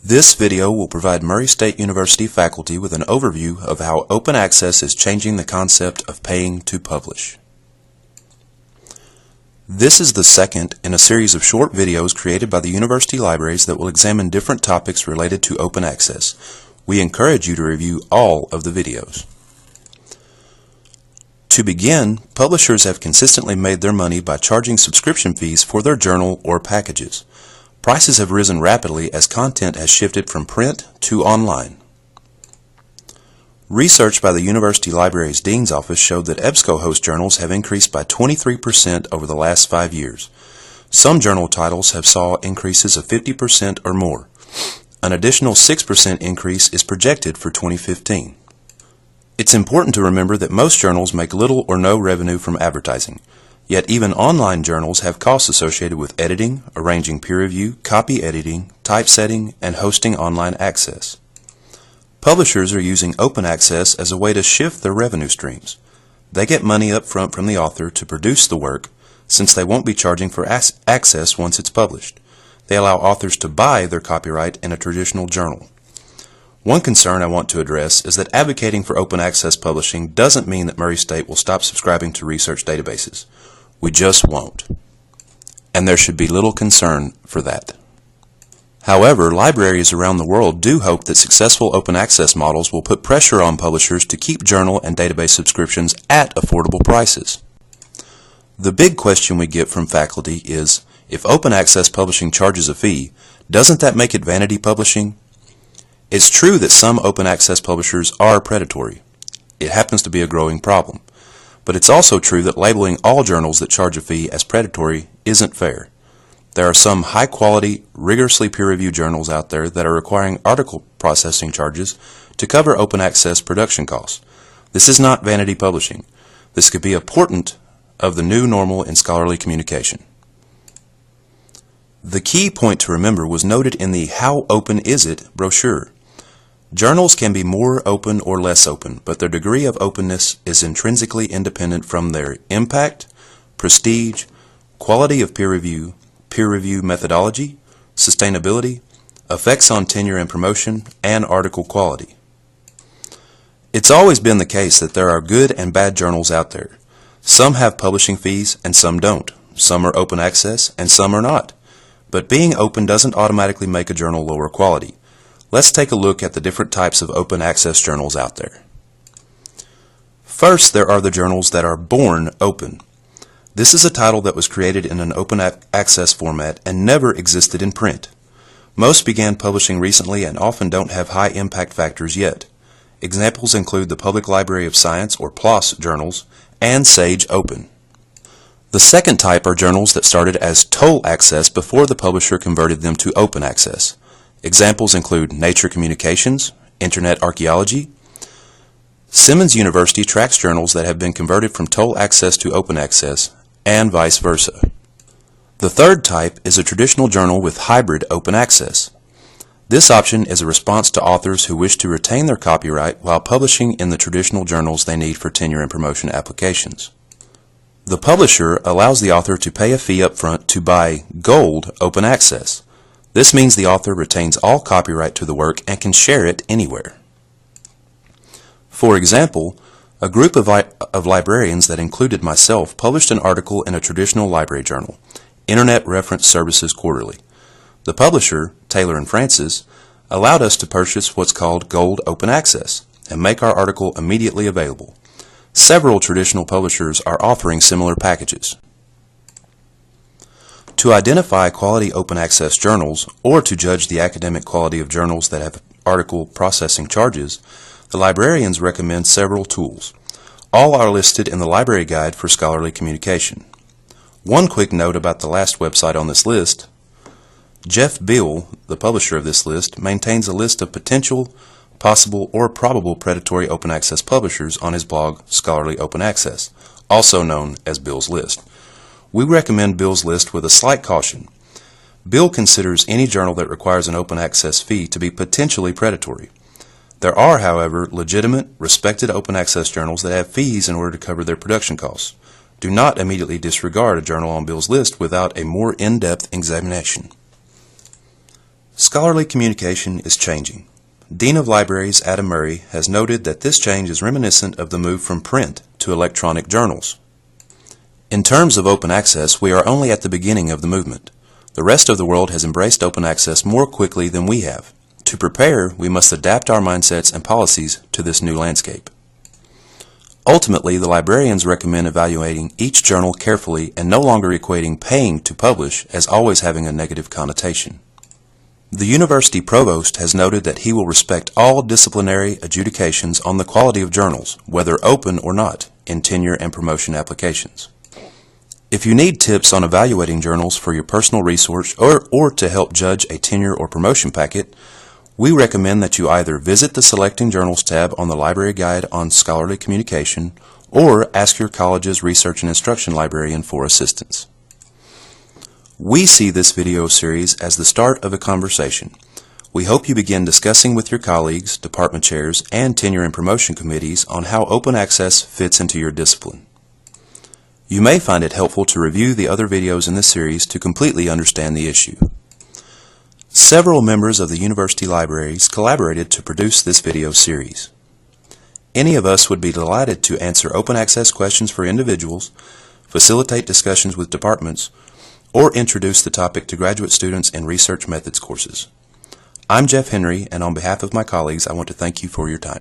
This video will provide Murray State University faculty with an overview of how open access is changing the concept of paying to publish. This is the second in a series of short videos created by the university libraries that will examine different topics related to open access. We encourage you to review all of the videos. To begin, publishers have consistently made their money by charging subscription fees for their journal or packages. Prices have risen rapidly as content has shifted from print to online. Research by the University Library's Dean's Office showed that EBSCO-host journals have increased by 23% over the last 5 years. Some journal titles have saw increases of 50% or more. An additional 6% increase is projected for 2015. It's important to remember that most journals make little or no revenue from advertising. Yet even online journals have costs associated with editing, arranging peer review, copy editing, typesetting, and hosting online access. Publishers are using open access as a way to shift their revenue streams. They get money up front from the author to produce the work, since they won't be charging for access once it's published. They allow authors to buy their copyright in a traditional journal. One concern I want to address is that advocating for open access publishing doesn't mean that Murray State will stop subscribing to research databases. We just won't. And there should be little concern for that. However, libraries around the world do hope that successful open access models will put pressure on publishers to keep journal and database subscriptions at affordable prices. The big question we get from faculty is, if open access publishing charges a fee, doesn't that make it vanity publishing? It's true that some open access publishers are predatory. It happens to be a growing problem. But it's also true that labeling all journals that charge a fee as predatory isn't fair. There are some high-quality, rigorously peer-reviewed journals out there that are requiring article processing charges to cover open access production costs. This is not vanity publishing. This could be a portent of the new normal in scholarly communication. The key point to remember was noted in the How Open Is It brochure. Journals can be more open or less open, but their degree of openness is intrinsically independent from their impact, prestige, quality of peer review methodology, sustainability, effects on tenure and promotion, and article quality. It's always been the case that there are good and bad journals out there. Some have publishing fees and some don't. Some are open access and some are not. But being open doesn't automatically make a journal lower quality. Let's take a look at the different types of open access journals out there. First, there are the journals that are born open. This is a title that was created in an open access format and never existed in print. Most began publishing recently and often don't have high impact factors yet. Examples include the Public Library of Science or PLOS journals and Sage Open. The second type are journals that started as toll access before the publisher converted them to open access. Examples include Nature Communications, Internet Archaeology. Simmons University tracks journals that have been converted from toll access to open access, and vice versa. The third type is a traditional journal with hybrid open access. This option is a response to authors who wish to retain their copyright while publishing in the traditional journals they need for tenure and promotion applications. The publisher allows the author to pay a fee up front to buy gold open access. This means the author retains all copyright to the work and can share it anywhere. For example, a group of librarians that included myself published an article in a traditional library journal, Internet Reference Services Quarterly. The publisher, Taylor & Francis, allowed us to purchase what's called Gold Open Access and make our article immediately available. Several traditional publishers are offering similar packages. To identify quality open access journals or to judge the academic quality of journals that have article processing charges, the librarians recommend several tools. All are listed in the Library Guide for Scholarly Communication. One quick note about the last website on this list. Jeff Beal, the publisher of this list, maintains a list of potential, possible, or probable predatory open access publishers on his blog Scholarly Open Access, also known as Bill's List. We recommend Bill's List with a slight caution. Bill considers any journal that requires an open access fee to be potentially predatory. There are, however, legitimate, respected open access journals that have fees in order to cover their production costs. Do not immediately disregard a journal on Bill's List without a more in-depth examination. Scholarly communication is changing. Dean of Libraries Adam Murray has noted that this change is reminiscent of the move from print to electronic journals. In terms of open access, we are only at the beginning of the movement. The rest of the world has embraced open access more quickly than we have. To prepare, we must adapt our mindsets and policies to this new landscape. Ultimately, the librarians recommend evaluating each journal carefully and no longer equating paying to publish as always having a negative connotation. The university provost has noted that he will respect all disciplinary adjudications on the quality of journals, whether open or not, in tenure and promotion applications. If you need tips on evaluating journals for your personal research or to help judge a tenure or promotion packet, we recommend that you either visit the Selecting Journals tab on the Library Guide on Scholarly Communication or ask your college's Research and Instruction librarian for assistance. We see this video series as the start of a conversation. We hope you begin discussing with your colleagues, department chairs, and tenure and promotion committees on how open access fits into your discipline. You may find it helpful to review the other videos in this series to completely understand the issue. Several members of the university libraries collaborated to produce this video series. Any of us would be delighted to answer open access questions for individuals, facilitate discussions with departments, or introduce the topic to graduate students in research methods courses. I'm Jeff Henry, and on behalf of my colleagues, I want to thank you for your time.